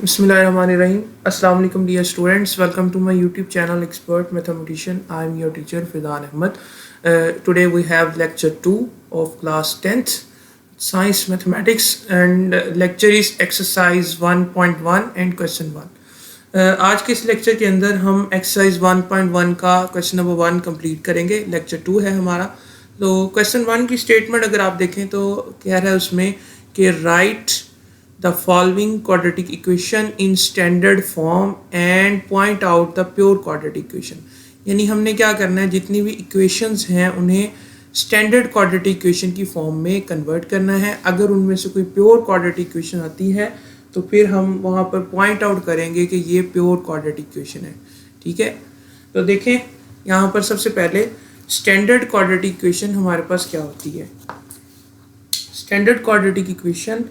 Bismillahirrahmanirrahim. Assalamu alaikum dear students. Welcome to my YouTube channel Expert Mathematician. I am your teacher Fidan Ahmed. Today we have lecture 2 of class 10th Science Mathematics and lecture is exercise 1.1 and question 1. आज के इस lecture के अंदर हम exercise 1.1 का question number 1 complete करेंगे. Lecture 2 है हमारा. तो क्वेश्चन 1 की स्टेटमेंट अगर आप देखें तो कह रहा है उसमें कि right the following quadratic equation in standard form and point out the pure quadratic equation. यानी हमने क्या करना है, जितनी भी इक्वेशंस हैं उन्हें स्टैंडर्ड क्वाड्रेटिक इक्वेशन की फॉर्म में कन्वर्ट करना है. अगर उनमें से कोई प्योर क्वाड्रेटिक इक्वेशन आती है तो फिर हम वहाँ पर पॉइंट आउट करेंगे कि ये प्योर क्वाड्रेटिक इक्वेशन है. ठीक है, तो देखें यहाँ पर सबसे पहले स्टैंडर्ड क्वाड्रेटिक इक्वेशन हमारे पास क्या होती है. स्टैंडर्ड क्वाड्रेटिक इक्वेशन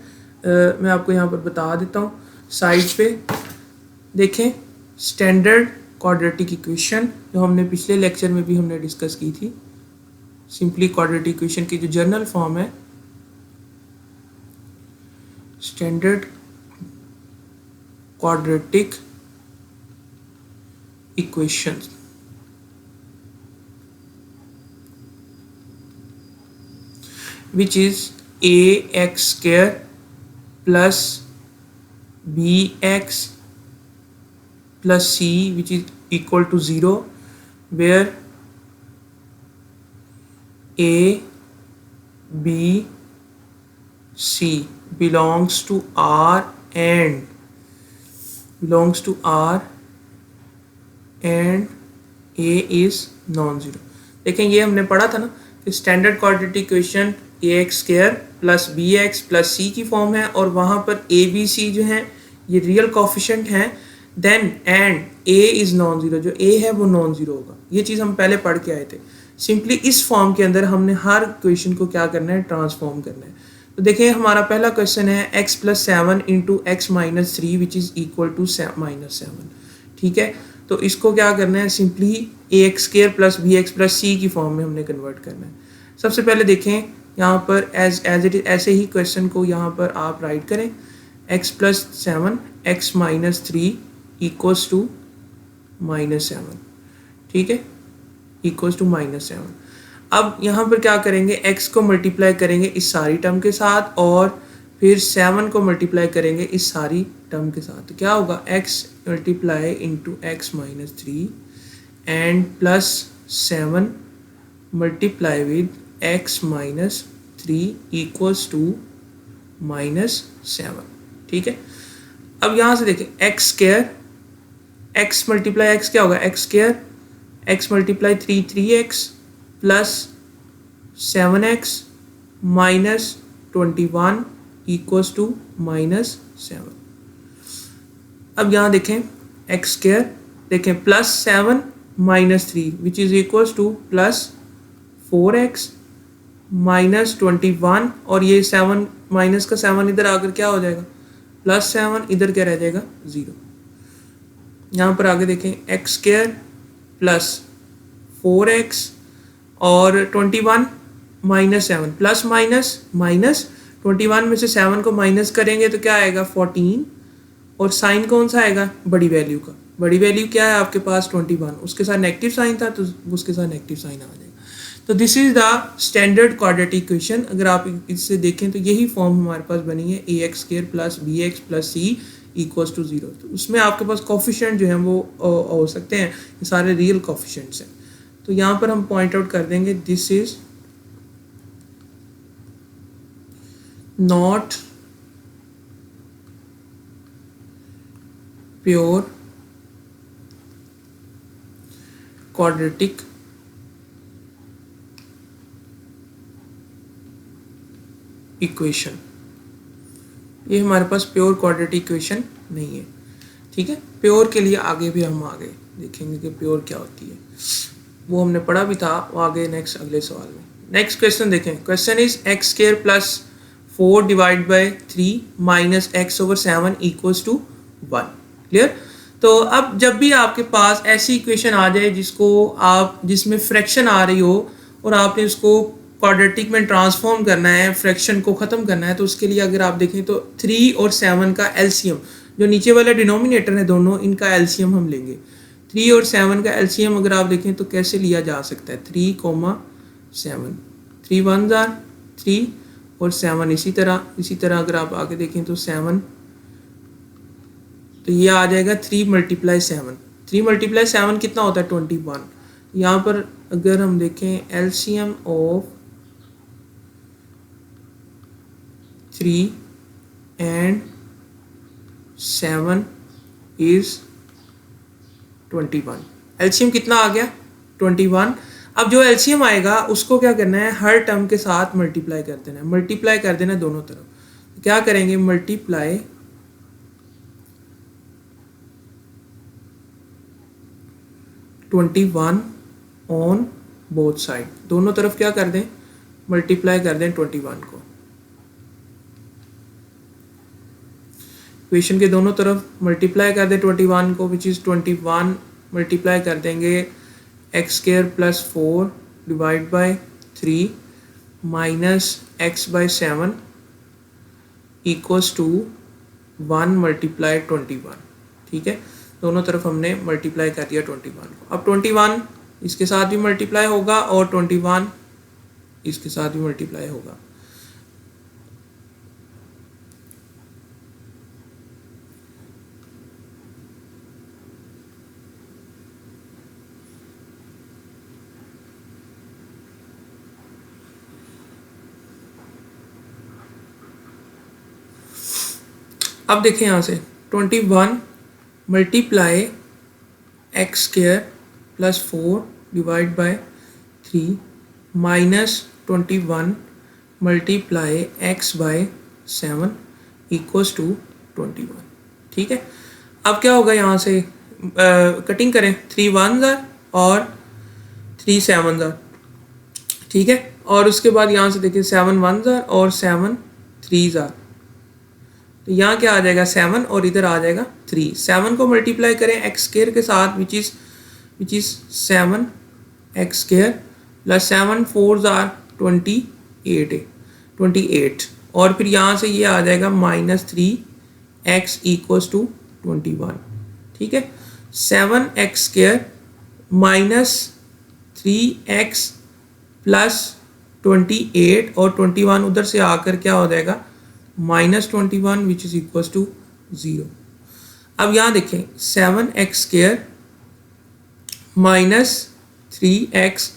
मैं आपको यहाँ पर बता देता हूँ साइड पे. देखें स्टैंडर्ड क्वाड्रेटिक इक्वेशन जो हमने पिछले लेक्चर में भी हमने डिस्कस की थी. सिंपली क्वाड्रेटिक इक्वेशन की जो जर्नल फॉर्म है standard quadratic equation which is ax square plus bx plus c which is equal to 0 where a b c belongs to r and a is non-zero. देखें ये हमने पढ़ा था ना कि standard quadratic equation ax square plus bx plus c की form है और वहाँ पर a b c जो हैं ये रियल कोफिशिएंट हैं. Then and a is non zero, जो a है वो नॉन ज़ीरो होगा. ये चीज़ हम पहले पढ़ के आए थे. सिंपली इस फॉर्म के अंदर हमने हर इक्वेशन को क्या करना है, ट्रांसफॉर्म करना है. तो देखिए हमारा पहला क्वेश्चन है x plus 7 into x minus 3 which is equal to minus 7. ठीक है, तो इसको क्या करना है, simply ax square plus bx plus c की फॉर्म में हमने कन्वर्ट करना है. सबसे पहले देखें यहाँ पर एज इट इज ऐसे ही क्वेश्चन को यहाँ पर आप राइट करें. x plus 7 x minus 3 equals to minus 7. ठीक है, इक्वल्स टू माइनस 7. अब यहाँ पर क्या करेंगे, x को मल्टीप्लाई करेंगे इस सारी टर्म के साथ और फिर 7 को मल्टीप्लाई करेंगे इस सारी टर्म के साथ. तो क्या होगा, x multiply into x minus 3 and plus 7 multiply with x minus 3 equals to minus 7. ठीक है, अब यहाँ से देखें x square x multiply x क्या होगा, x square x multiply 3x plus 7x minus 21 equals to minus 7. अब यहाँ देखें x स्क्वायर देखें plus 7 minus 3 which is equals to plus 4x minus 21 और ये 7 माइनस का 7 इधर आकर क्या हो जाएगा, प्लस 7 इधर क्या रह जाएगा, 0. यहाँ पर आगे देखें एक्स स्क्वायर प्लस 4x और 21 माइनस 7 प्लस माइनस माइनस 21 में से 7 को माइनस करेंगे तो क्या आएगा 14 और साइन कौन सा आएगा, बड़ी वैल्यू का. बड़ी वैल्यू क्या है आपके पास 21, उसके साथ नेगेटिव साइन था तो उसके साथ नेगेटिव साइन आ जाएगा. तो this is the standard quadratic equation. अगर आप इससे देखें तो यही फॉर्म हमारे पास बनी है ax square plus bx plus c equals to 0. तो उसमें आपके पास कोफिशिएंट जो हैं वो हो सकते हैं, ये सारे रियल कोफिशिएंट्स हैं. तो यहाँ पर हम पॉइंट आउट कर देंगे this is not pure quadratic equation. ये हमारे पास प्योर क्वाड्रेटिक इक्वेशन नहीं है. ठीक है, प्योर के लिए आगे भी हम आगे देखेंगे कि प्योर क्या होती है, वो हमने पढ़ा भी था, वो आगे नेक्स्ट अगले सवाल में. नेक्स्ट क्वेश्चन देखें. Question is x square plus 4 divide by 3 minus x over 7 equals to 1. Clear. तो अब जब भी आपके पास ऐसी इक्वेशन आ जाए जिसमें फ्रैक्शन आ रही हो और आपने उसको क्वाड्रेटिक में ट्रांसफॉर्म करना है, फ्रैक्शन को ख़त्म करना है, तो उसके लिए अगर आप देखें तो 3 और 7 का एलसीएम जो नीचे वाला डिनोमिनेटर है दोनों, इनका एलसीएम हम लेंगे। 3 और 7 का एलसीएम अगर आप देखें तो कैसे लिया जा सकता है, 3,7, 3 1 जार 3 और 7 इसी तरह अगर आप आगे देखें तो 7, तो ये आ जाएगा 3 × 7। 3 × 7 कितना होता है, 21। यहाँ पर अगर हम देखें LCM of 3 and 7 is 21। LCM कितना आ गया, 21। अब जो एलसीएम आएगा उसको क्या करना है, हर टर्म के साथ मल्टीप्लाई कर देना है, मल्टीप्लाई कर देना दोनों तरफ। क्या करेंगे, मल्टीप्लाई 21 ऑन बोथ साइड, दोनों तरफ क्या कर दें, मल्टीप्लाई कर दें 21 को। इक्वेशन के दोनों तरफ मल्टीप्लाई कर दें 21 को, विच इज़ 21 मल्टीप्लाई कर देंगे x² + 4 divide by 3 minus x/7 equals to 1 × 21। ठीक है, दोनों तरफ हमने मल्टीप्लाई कर दिया 21 को। अब 21 इसके साथ भी मल्टीप्लाई होगा और 21 इसके साथ भी मल्टीप्लाई होगा। अब देखें यहाँ से 21 multiply x² + 4 divide by 3 minus 21 multiply x/7 equals to 21। ठीक है, अब क्या होगा, यहाँ से कटिंग करें, 3 1 जार और 3 7 जार। ठीक है, और उसके बाद यहाँ से देखिए 7 1 जार और 7 3 जार, तो यहाँ क्या आ जाएगा 7 और इधर आ जाएगा 3। 7 को मल्टीप्लाई करें x² के साथ विच इज 7 x² + 7 4 आर 28 और फिर यहाँ से ये आ जाएगा -3x इक्वल्स टू 21। ठीक है, 7x² - 3x + 28 और 21 उधर से आकर क्या हो जाएगा -21 विच इज इक्वल्स टू 0। अब यहाँ देखें 7x² - 3x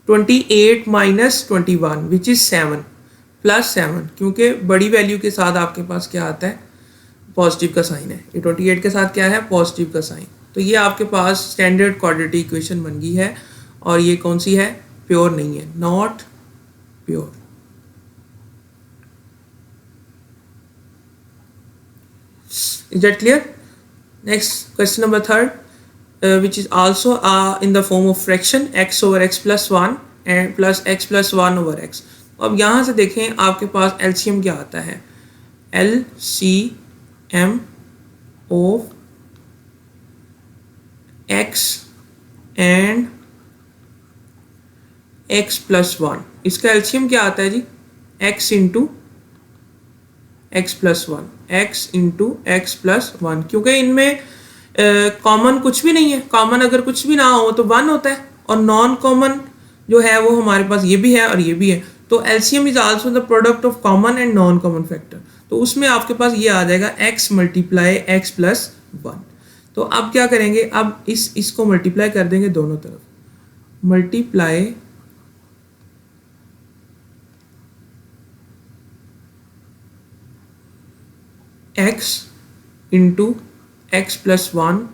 28 - 21 विच इज 7 + 7, क्योंकि बड़ी वैल्यू के साथ आपके पास क्या आता है, पॉजिटिव का साइन है। ये 28 के साथ क्या है, पॉजिटिव का साइन। तो ये आपके पास स्टैंडर्ड क्वाड्रेटिक इक्वेशन बन गई है और ये कौन सी है, प्योर नहीं है, not pure. Is that clear? Next, question number 3, which is also in the form of fraction x/x + 1 and plus x + 1 over x। अब यहाँ से देखें आपके पास LCM क्या आता है, LCM of x and x + 1, इसका LCM क्या आता है जी, x × x + 1, x × x + 1, क्योंकि इनमें कॉमन कुछ भी नहीं है। कॉमन अगर कुछ भी ना हो तो 1 होता है, और नॉन कॉमन जो है वो हमारे पास ये भी है और ये भी है। तो LCM is also the product of common and non common factor. तो उसमें आपके पास ये आ जाएगा x × x + 1। तो अब क्या करेंगे, अब इसको मल्टीप्लाई कर देंगे दोनों तरफ, multiply x × x + 1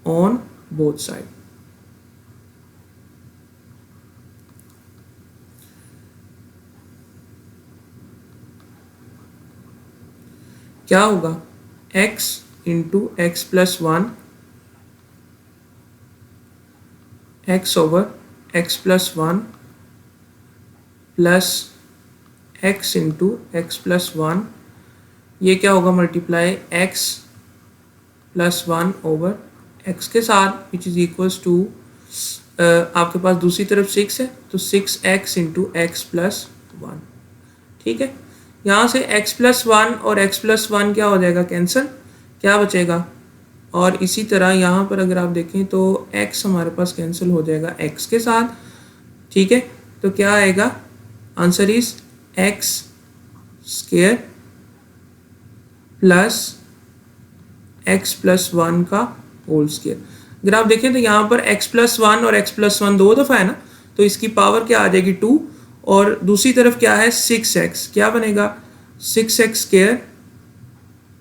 on both side। क्या होगा, x × x + 1 x/x + 1 plus x × x + 1, ये क्या होगा, मल्टीप्लाई x + 1 over x के साथ विच इज इक्वल्स टू आपके पास दूसरी तरफ 6 है तो 6x × x + 1। ठीक है, यहाँ से x + 1 और x + 1 क्या हो जाएगा, कैंसिल। क्या बचेगा। और इसी तरह यहाँ पर अगर आप देखें तो x हमारे पास कैंसिल हो जाएगा x के साथ, ठीक है। तो क्या आएगा, answer is x square plus x plus 1 का होल स्क्वायर। अगर आप देखें तो यहाँ पर x प्लस 1 और x प्लस 1 दो दफ़ा है ना, तो इसकी पावर क्या आ जाएगी 2, और दूसरी तरफ क्या है 6x, क्या बनेगा 6x square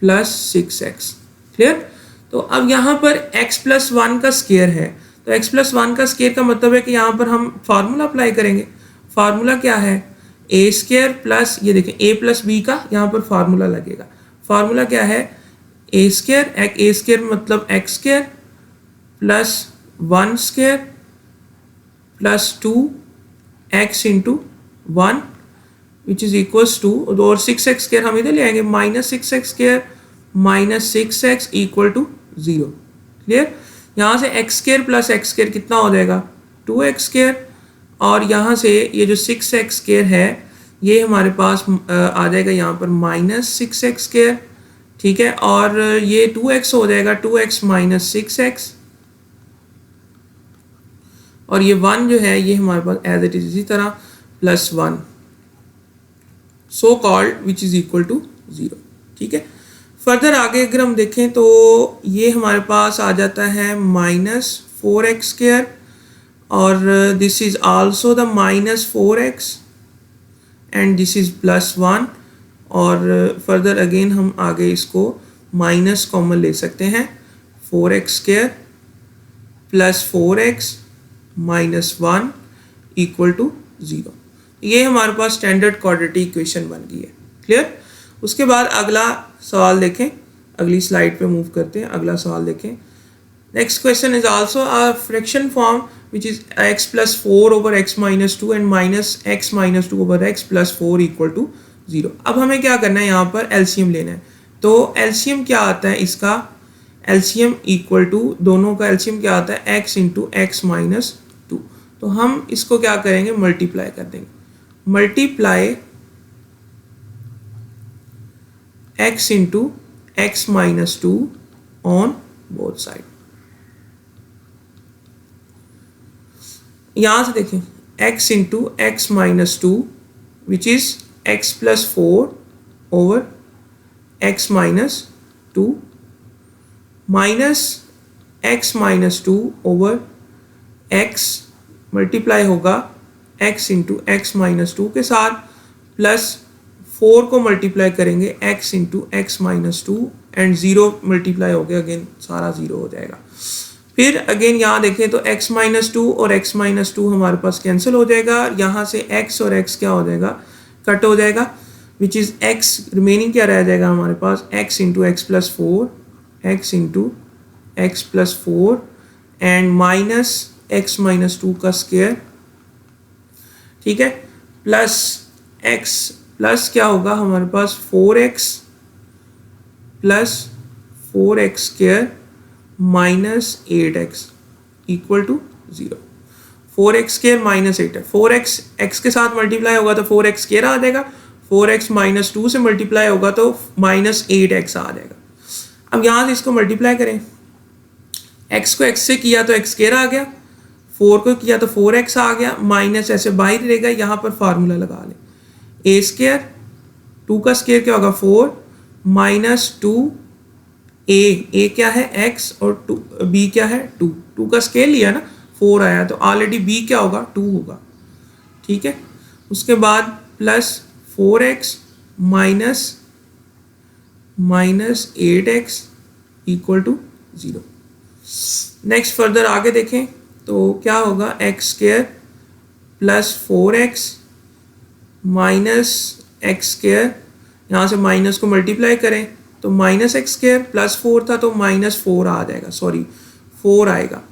plus 6x। Clear. तो अब यहाँ पर x प्लस 1 का स्क्वायर है, तो x प्लस 1 का स्क्वायर का मतलब है कि यहाँ पर हम फार्मूला अप्लाई करेंगे। फार्मूला क्या है, a स्क्वायर प्लस, ये देखें a प्लस b का यहाँ पर फार्मूला लगेगा। फार्मूला क्या है, a स्क्वायर मतलब x square plus 1 square plus 2x into 1 which is equals to, और 6x स्क्वायर हम इधर ले आएंगे, minus 6x square minus 6x equal to 0। Clear. यहाँ से x square plus x square कितना हो जाएगा 2x स्क्वायर, और यहाँ से ये जो 6x स्क्वायर है ये हमारे पास आ जाएगा यहाँ पर माइनस 6x स्क्वायर, ठीक है। और ये 2x हो जाएगा 2x माइनस 6x, और ये 1 जो है ये हमारे पास एज इट इज इसी तरह plus 1 so called which is equal to 0, ठीक है। फर्दर आगे अगर हम देखें तो ये हमारे पास आ जाता है माइनस 4x स्क्वायर, और this is also the minus 4x and this is plus 1, और फर्दर अगेन हम आगे इसको माइनस कॉमन ले सकते हैं, 4x square plus 4x minus 1 equal to 0। ये हमारे पास स्टैंडर्ड क्वाड्रेटिक इक्वेशन बन गई है। क्लियर। उसके बाद अगला सवाल देखें, अगली स्लाइड पे मूव करते हैं, अगला सवाल देखें। Next question is also a fraction form which is x plus 4 over x minus 2 and minus x minus 2 over x plus 4 equal to 0। अब हमें क्या करना है, यहाँ पर एलसीएम लेना है। तो एलसीएम क्या आता है इसका, एलसीएम इक्वल टू, दोनों का एलसीएम क्या आता है x इंटू एक्स माइनस 2। तो हम इसको क्या करेंगे, मल्टीप्लाई कर देंगे, multiply x into x minus 2 on both side. यहां से देखें x into x minus 2 which is x plus 4 over x minus 2 minus x minus 2 over x multiply होगा x इंटू एक्स माइनस 2 के साथ, प्लस 4 को multiply करेंगे x into x minus 2 and 0 multiply हो गया, अगेन सारा 0 हो जाएगा। फिर अगेन यहाँ देखें तो x माइनस 2 और x माइनस 2 हमारे पास कैंसिल हो जाएगा, यहाँ से x और x क्या हो जाएगा, कट हो जाएगा, विच इज x रिमेनिंग क्या रह जाएगा हमारे पास, x into x plus 4, x into x plus 4 and minus x minus 2 का स्क्वायर, ठीक है, प्लस x प्लस क्या होगा हमारे पास 4x plus 4x square minus 8x equal to 0। 4x square minus 8 है, 4x x के साथ मल्टीप्लाई होगा तो 4x स्क्वायर आ जाएगा, 4x माइनस 2 से मल्टीप्लाई होगा तो माइनस 8x आ जाएगा। अब यहाँ से इसको मल्टीप्लाई करें, x को x से किया तो x स्क्वायर आ गया, 4 को किया तो 4x आ गया, माइनस ऐसे बाहर रहेगा, यहाँ पर फार्मूला लगा लें, a स्क्वायर 2 का स्क्वायर क्या होगा 4 माइनस 2 a क्या है x और b क्या है 2 का स्केल लिया ना 4 आया तो ऑलरेडी b क्या होगा 2 होगा, ठीक है। उसके बाद plus 4x minus 8x equal to 0। Next further आगे देखें तो क्या होगा, x square plus 4x minus x square, यहाँ से माइनस को मल्टीप्लाई करें तो माइनस एक्स स्क्वायर प्लस 4 था तो माइनस 4 आ जाएगा, सॉरी 4 आएगा,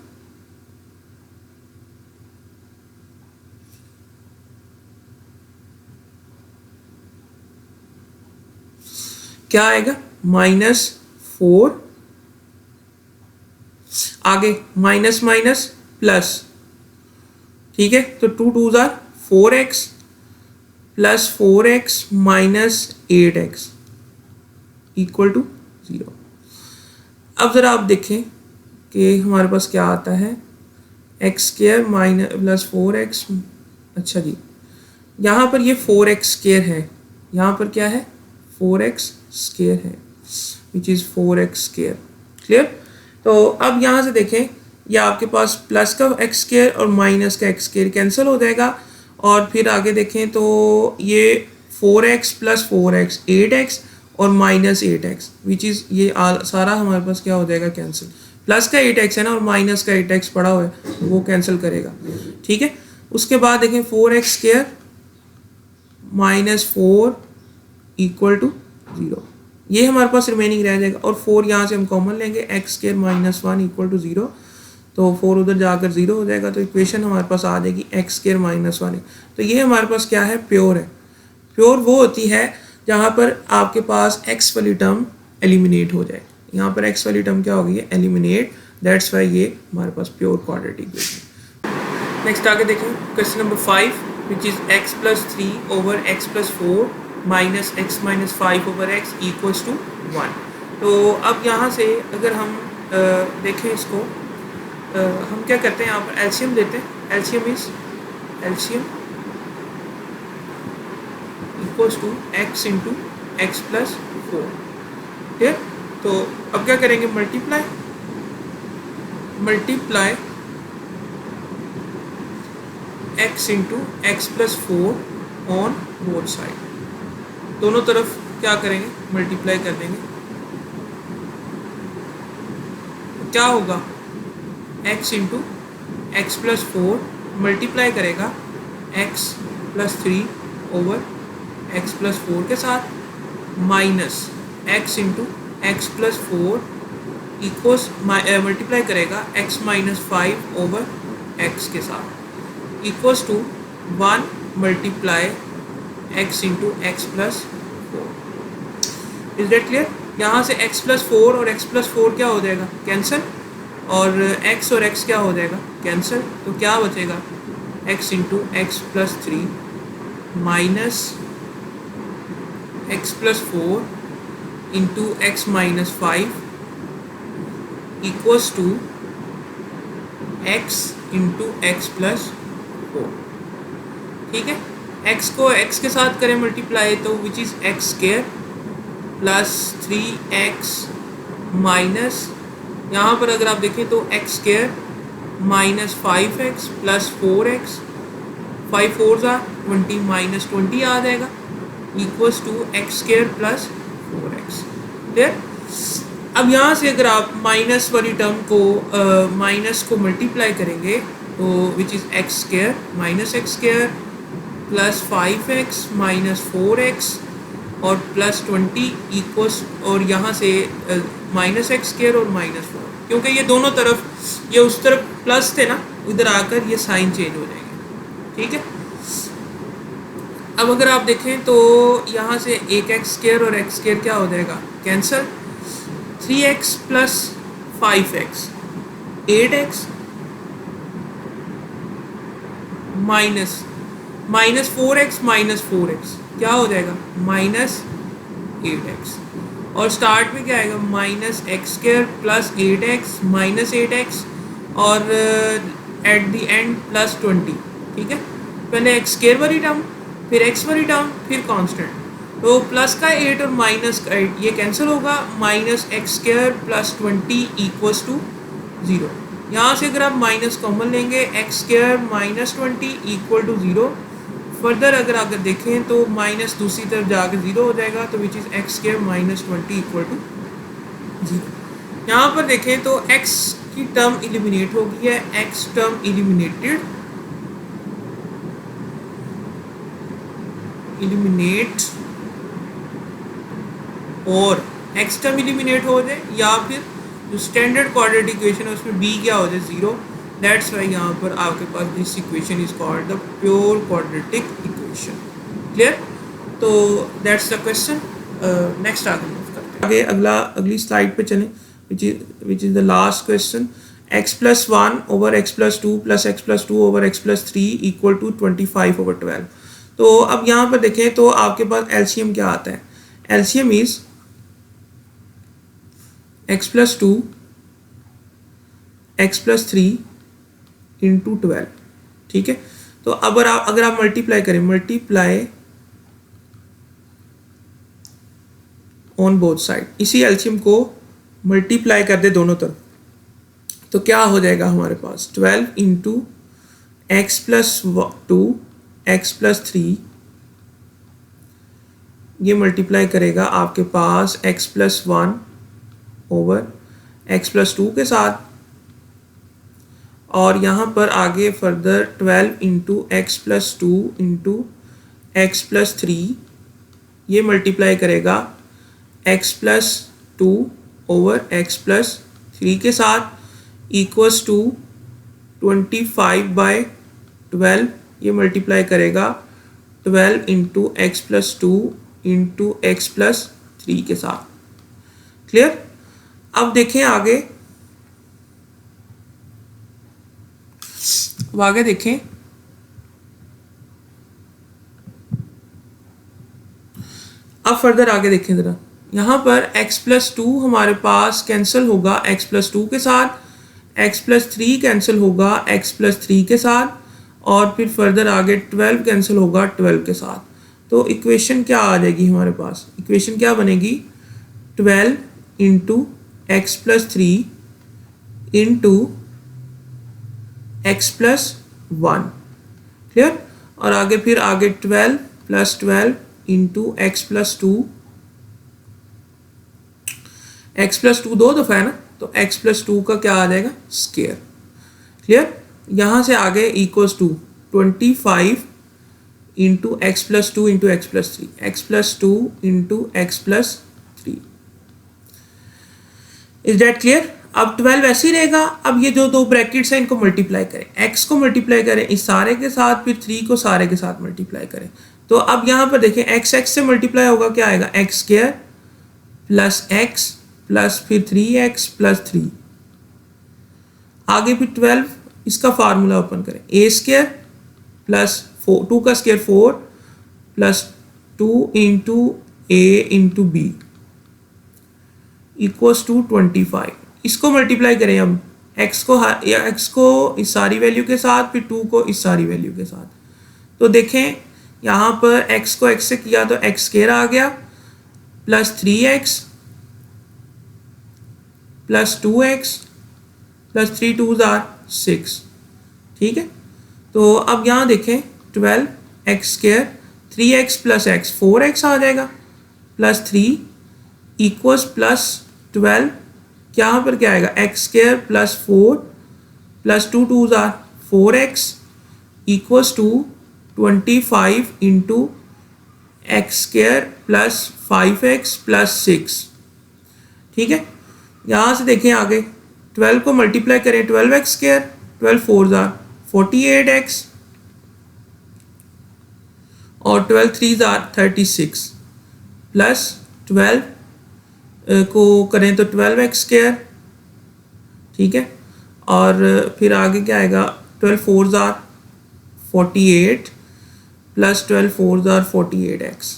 क्या आएगा माइनस 4, आगे माइनस माइनस प्लस, ठीक है, तो 2 2 जार 4x plus 4x minus 8x equal to 0। अब ज़रा आप देखें कि हमारे पास क्या आता है, X square minus plus 4x। अच्छा जी, यहाँ पर ये 4x स्क्वायर है, यहाँ पर क्या है 4x स्क्वायर है, which is 4x square. Clear. तो अब यहाँ से देखें, या आपके पास प्लस का एक्स स्क्वायर और माइनस का एक्स स्क्वायर कैंसिल हो जाएगा, और फिर आगे देखें तो ये 4x प्लस 4x 8x और माइनस 8x विच इज़ ये सारा हमारे पास क्या हो जाएगा कैंसिल। प्लस का 8x है ना और माइनस का 8x पड़ा हुआ है, वो कैंसिल करेगा। ठीक है। उसके बाद देखें 4x square minus 4 equal to 0, ये हमारे पास रिमेनिंग रह जाएगा, और 4 यहाँ से हम कॉमन लेंगे, x square minus 1 equal to 0, तो 4 उधर जाकर 0 हो जाएगा, तो इक्वेशन हमारे पास आ जाएगी एक्स स्क्वायर माइनस 1। तो ये हमारे पास क्या है, प्योर है। प्योर वो होती है जहाँ पर आपके पास एक्स वाली टर्म एलिमिनेट हो जाए। यहाँ पर एक्स वाली टर्म क्या हो गई है, एलिमिनेट, दैट्स वाई ये हमारे पास प्योर क्वाड्रेटिक इक्वेशन। नेक्स्ट आगे देखें question number 5 which is x plus 3 over x plus 4 minus x minus 5 over x equals to 1। तो अब यहाँ से अगर हम देखें इसको, हम क्या करते हैं, यहाँ पर एलसीएम लेते हैं। LCM is LCM equals to x into x plus 4। ठीक है। तो अब क्या करेंगे, multiply x into x plus 4 on both side, दोनों तरफ क्या करेंगे, मल्टीप्लाई कर देंगे। क्या होगा, x into x plus 4 multiply करेगा x plus 3 over x plus 4 के साथ, minus x into x plus 4 equals multiply करेगा x माइनस 5 ओवर x के साथ, equals to 1 multiply x into x plus 4। Is that clear. यहाँ से x plus 4 और x plus 4 क्या हो जाएगा, कैंसिल, और x और x क्या हो जाएगा, कैंसिल। तो क्या बचेगा, x into x plus 3 minus x plus 4 into x minus 5 equals to x into x plus 4। ठीक है। x को x के साथ करें मल्टीप्लाई, तो which is x square plus 3x minus, यहाँ पर अगर आप देखें तो x square minus 5x plus 4x, 5 4 20 minus 20 आ जाएगा, equals to x square plus 4x। Clear. अब यहाँ से अगर आप माइनस वाली टर्म को माइनस को मल्टीप्लाई करेंगे, तो which is x square minus x square plus 5x minus 4x और प्लस 20 इक्वल्स, और यहाँ से माइनस एक्स स्क्वायर और माइनस 4, क्योंकि ये दोनों तरफ, ये उस तरफ प्लस थे ना, उधर आकर ये साइन चेंज हो जाएंगे। ठीक है। अब अगर आप देखें तो यहाँ से एक एक्स स्क्वायर और एक्स स्क्वायर क्या हो जाएगा, cancel, 3x plus 5x 8x minus 4x minus 4x क्या हो जाएगा, माइनस 8x, और स्टार्ट में क्या आएगा, minus x square plus 8x minus 8x और एट द एंड प्लस 20। ठीक है। पहले एक्स स्क्वायर वाली टर्म, फिर एक्स वाली टर्म, फिर कांस्टेंट, तो प्लस का 8 और माइनस का 8 ये कैंसिल होगा, minus x square plus 20 equals to 0। यहाँ से अगर आप माइनस कॉमन लेंगे, x square minus 20 equal to 0। Further अगर देखें तो माइनस दूसरी तरफ जाकर 0 हो जाएगा, तो which is x square minus 20 equal to 0। यहाँ पर देखें तो x की टर्म एलिमिनेट हो गई है, x टर्म एलिमिनेटेड, और x टर्म एलिमिनेट हो जाए, या फिर जो स्टैंडर्ड क्वाड्रेटिक इक्वेशन है उसमें b क्या हो जाए, 0। दैट्स वाई यहाँ पर आपके पास this equation is called the pure quadratic equation. Clear. तो दैट्स द क्वेश्चन। नेक्स्ट आगे मूव करते हैं, आगे अगली स्लाइड पे चलें, which is the last question. x plus 1 over x plus 2 plus X plus 2 over x plus 3 equal to 25 over 12। तो अब यहाँ पर देखें तो आपके पास एलसीएम क्या आता है, LCM is x plus 2 x plus 3 into 12, ठीक है। तो अब अगर आप मल्टीप्लाई करें, मल्टीप्लाई ऑन बोथ साइड, इसी एलसीएम को मल्टीप्लाई कर दे दोनों तरफ, तो क्या हो जाएगा हमारे पास 12 into x plus 2 x plus 3, ये मल्टीप्लाई करेगा आपके पास x plus 1 over x plus 2 के साथ, और यहाँ पर आगे further 12 into x plus 2 into x plus 3, ये मल्टीप्लाई करेगा x plus 2 over x plus 3 के साथ, इक्वल्स टू 25/12, ये मल्टीप्लाई करेगा 12 into x plus 2 into x plus 3 के साथ। क्लियर? अब देखें आगे, अब आगे देखें, अब फर्दर आगे देखें ज़रा, यहाँ पर x प्लस 2 हमारे पास कैंसिल होगा x प्लस 2 के साथ, x प्लस 3 कैंसिल होगा x प्लस 3 के साथ, और फिर फर्दर आगे 12 कैंसिल होगा 12 के साथ। तो इक्वेशन क्या आ जाएगी हमारे पास? इक्वेशन क्या बनेगी? 12 into x plus 3 into x plus 1। Clear? और आगे फिर आगे 12 plus 12 into x plus 2, x plus 2 दो दफ़ा है ना, तो x प्लस 2 का क्या आ जाएगा? स्क्वायर। क्लियर? यहाँ से आगे equals to 25 into x plus 2 into x plus 3, x plus 2 into x plus 3। Is that clear? अब 12 ऐसे ही रहेगा। अब ये जो दो ब्रैकेट्स हैं इनको मल्टीप्लाई करें, x को मल्टीप्लाई करें इस सारे के साथ, फिर 3 को सारे के साथ मल्टीप्लाई करें। तो अब यहाँ पर देखें x x से मल्टीप्लाई होगा, क्या आएगा? X square plus x plus फिर 3x प्लस 3, आगे फिर 12, इसका फार्मूला ओपन करें, a स्क्वायर प्लस 2 का square 4 plus 2 into a into b equals to 25। इसको मल्टीप्लाई करें अब, x को इस सारी वैल्यू के साथ, फिर 2 को इस सारी वैल्यू के साथ। तो देखें यहाँ पर x को x से किया तो x स्क्वायर आ गया plus 3x plus 2x plus 3 2s are 6। ठीक है? तो अब यहाँ देखें 12 x square 3x plus x 4x आ जाएगा प्लस 3 इक्वल्स प्लस 12, यहाँ पर क्या आएगा? X square plus 4 plus 2 2s are 4x equals to 25 into x square plus 5x plus 6। ठीक है? यहाँ से देखें आगे 12 को मल्टीप्लाई करें, 12x square 12 4s are 48x और 12 3s आर 36 प्लस 12 को करें तो 12x स्क्वायर। ठीक है? और फिर आगे क्या आएगा? 12 4s are 48 plus 12 4s are 48x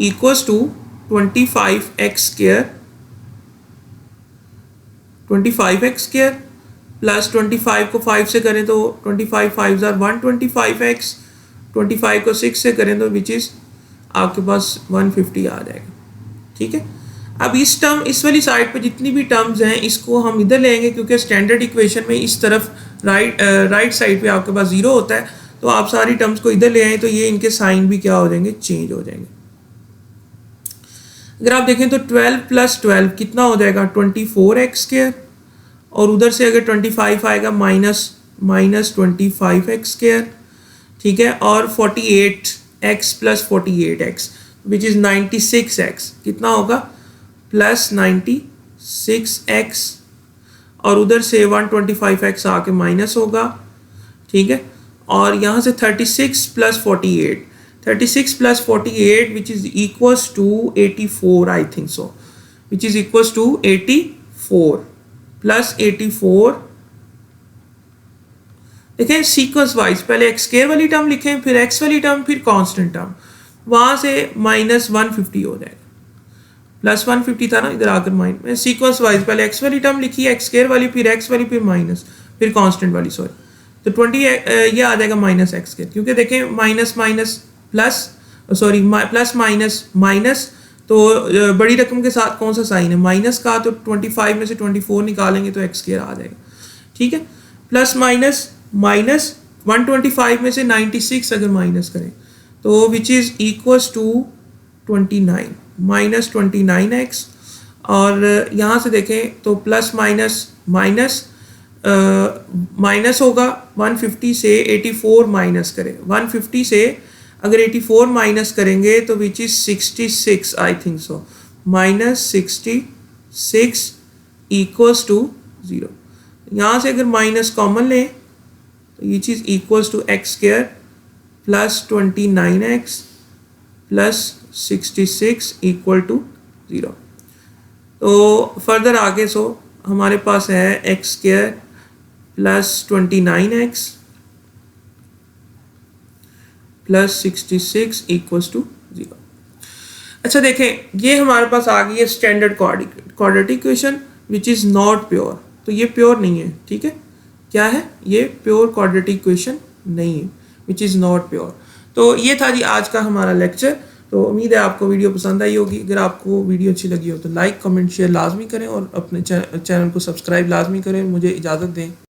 equals to 25x square, 25x square plus 25 को 5 से करें तो 25 5s आर 125x, 25 को 6 से करें तो विच इज़ आपके पास 150 आ जाएगा। ठीक है? अब इस टर्म, इस वाली साइड पे जितनी भी टर्म्स हैं इसको हम इधर लेंगे, क्योंकि स्टैंडर्ड इक्वेशन में इस तरफ राइट साइड पे आपके पास 0 होता है, तो आप सारी टर्म्स को इधर ले आए तो ये इनके साइन भी क्या हो जाएंगे? चेंज हो जाएंगे। अगर आप देखें तो 12 प्लस 12 कितना हो जाएगा? 24x स्क्वायर, और उधर से अगर 25 आएगा माइनस 25x स्क्वायर। ठीक है? और 48x plus 48x which is 96x कितना होगा? प्लस 96x, और उधर से 125x आके माइनस होगा। ठीक है? और यहाँ से 36 plus 48, 36 plus 48 which is equals to 84, I think so, which is equals to 84 plus 84। देखें सीक्वेंस वाइज, पहले एक्स स्क्वायर वाली टर्म लिखें, फिर एक्स वाली टर्म, फिर कांस्टेंट टर्म, वहाँ से माइनस 150 हो जाएगा। प्लस 150 था ना, इधर आकर माइनस, मैं सीक्वेंस वाइज पहले एक्स वाली टर्म लिखी है, एक्स स्क्वायर वाली, फिर एक्स वाली, फिर माइनस, फिर कांस्टेंट वाली, सॉरी। तो 20 ये आ जाएगा माइनस एक्स स्क्वायर, क्योंकि देखें minus minus plus, sorry plus minus minus, तो बड़ी रकम के साथ कौन सा साइन है, माइनस का, तो 25 में से 24 निकालेंगे तो एक्स स्क्वायर आ जाएगा, ठीक है। प्लस माइनस माइनस 125 में से 96 अगर माइनस करें तो which is equals to 29 minus 29x, और यहाँ से देखें तो प्लस माइनस माइनस माइनस होगा 150 से 84 माइनस करें, 150 से अगर 84 माइनस करेंगे तो which is 66 I think so, minus 66 equals to 0। यहाँ से अगर माइनस कॉमन लें तो ये चीज़ equals to x square plus 29x plus 66 equal to 0। तो फर्दर आगे सो हमारे पास है X square plus 29x plus 66 equals to 0। अच्छा देखें, ये हमारे पास आ गई है standard quadratic equation which is not pure. तो ये प्योर नहीं है, ठीक है, क्या है ये, प्योर क्वाड्रेटिक इक्वेशन नहीं है, विच इज़ नॉट प्योर। तो ये था जी आज का हमारा लेक्चर। तो उम्मीद है आपको वीडियो पसंद आई होगी। अगर आपको वीडियो अच्छी लगी हो तो लाइक कमेंट शेयर लाजमी करें और अपने चैनल को सब्सक्राइब लाजमी करें। मुझे इजाज़त दें।